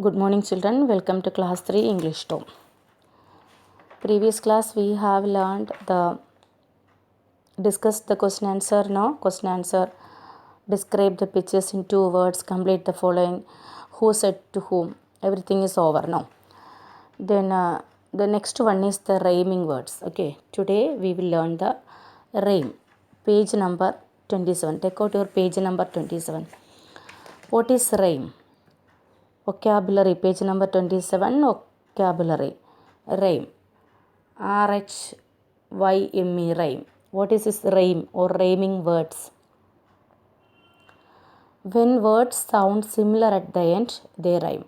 Good morning children, welcome to class 3 English 2. Previous class we have learned discussed the question answer. Question answer, describe the pictures in 2 words, complete the following, who said to whom, everything is over now. Then the next one is the rhyming words. Okay, today we will learn the rhyme. Page number 27. Take out your page number 27. What is rhyme? Vocabulary, page number 27, vocabulary, rhyme, R-H-Y-M-E, rhyme. What is this rhyme or rhyming words? When words sound similar at the end, they rhyme.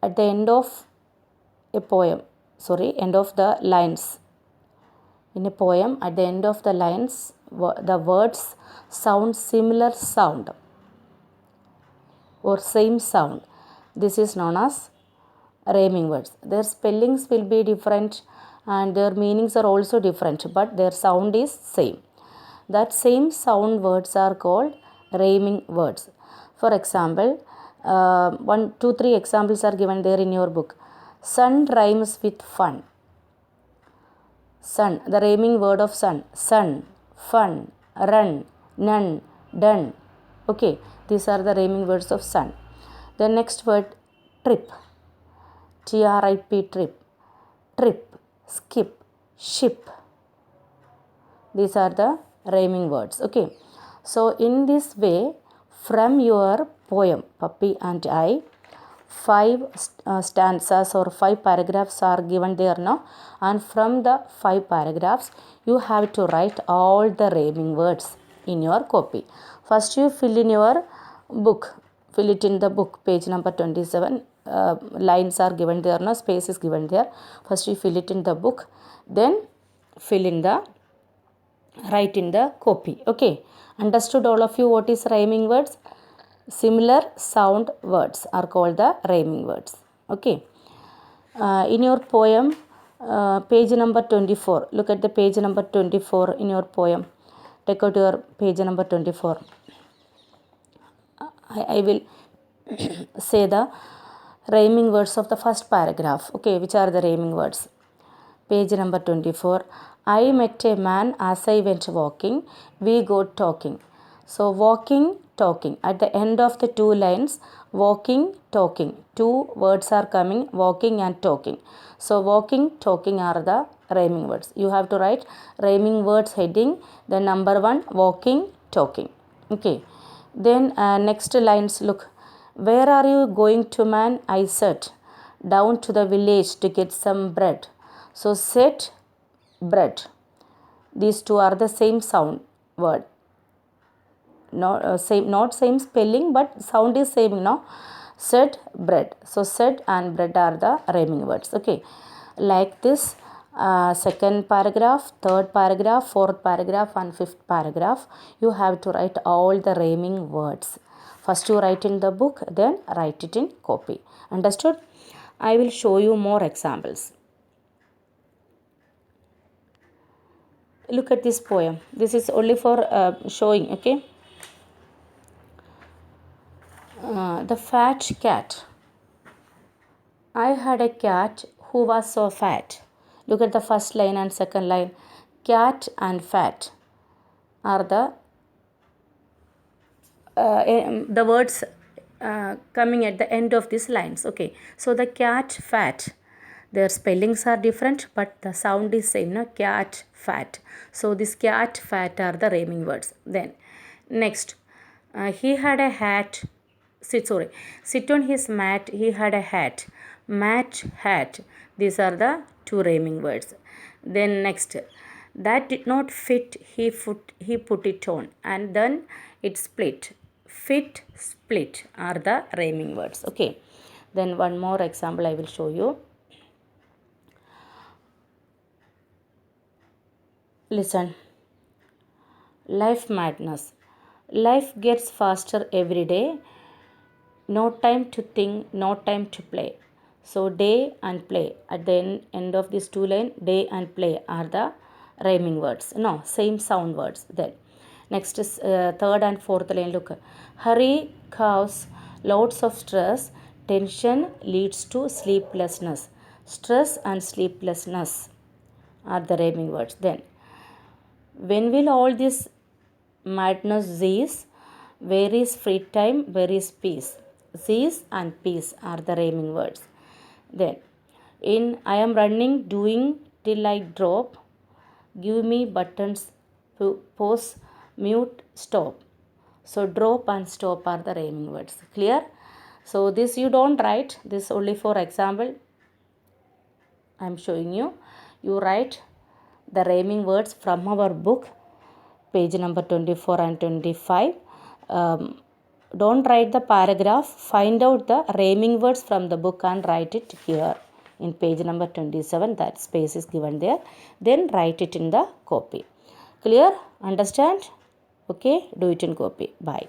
At the end of a poem, end of the lines. In a poem, at the end of the lines, the words sound similar sound or same sound. This is known as rhyming words. Their spellings will be different and their meanings are also different, but their sound is same. That same sound words are called rhyming words. For example, 1, 2, 3 examples are given there in your book. Sun rhymes with fun. Sun, the rhyming word of sun. Sun, fun, run, none, done. Okay, these are the rhyming words of sun. The next word, trip. T-R-I-P, trip. Trip, skip, ship. These are the rhyming words. Okay, so in this way, from your poem, Puppy and I, 5 stanzas or 5 paragraphs are given there now, and from the 5 paragraphs, you have to write all the rhyming words in your copy. First, you fill in your book. Fill it in the book, page number 27. Lines are given there, no space is given there. First, you fill it in the book, then write in the copy. Okay, understood all of you what is rhyming words? Similar sound words are called the rhyming words. Okay, in your poem, page number 24, look at the page number 24 in your poem. Take out your page number 24. I will say the rhyming words of the first paragraph. Okay, which are the rhyming words? Page number 24. I met a man as I went walking. We got talking. So, walking, talking. At the end of the 2 lines, walking, talking. 2 words are coming, walking and talking. So, walking, talking are the rhyming words. You have to write rhyming words heading. The number 1, walking, talking. Okay. Then next lines, look. Where are you going to, man? I said. Down to the village to get some bread. So, said, bread. These 2 are the same sound word. Not same spelling, but sound is same, no? Said, bread. So, said and bread are the rhyming words. Okay. Like this, second paragraph, third paragraph, fourth paragraph and fifth paragraph, you have to write all the rhyming words. First you write in the book, then write it in copy. Understood? I will show you more examples. Look at this poem. This is only for showing, okay? The fat cat. I had a cat who was so fat. Look at the first line and second line. Cat and fat are the words coming at the end of these lines. Okay, so the cat, fat, their spellings are different, but the sound is same. No, cat, fat. So this cat, fat are the rhyming words. Then next, he had a hat. Sit on his mat. He had a hat. Mat, hat. These are the 2 rhyming words. Then next, that did not fit. He put it on, and then it split. Fit, split are the rhyming words. Okay. Then one more example I will show you. Listen. Life madness. Life gets faster every day. No time to think, no time to play. So, day and play. At the end of this 2 lines, day and play are the rhyming words. No, same sound words. Then next is third and fourth line. Look. Hurry, cows. Lots of stress, tension leads to sleeplessness. Stress and sleeplessness are the rhyming words. Then, when will all this madness cease? Where is free time? Where is peace? Cease and peace are the rhyming words. Then, in I am running, doing till I drop. Give me buttons, pause, mute, stop. So drop and stop are the rhyming words. Clear? So this you don't write. This only for example. I am showing you. You write the rhyming words from our book, page number 24 and 25. Don't write the paragraph. Find out the rhyming words from the book and write it here in page number 27. That space is given there. Then write it in the copy. Clear? Understand? Okay, do it in copy. Bye.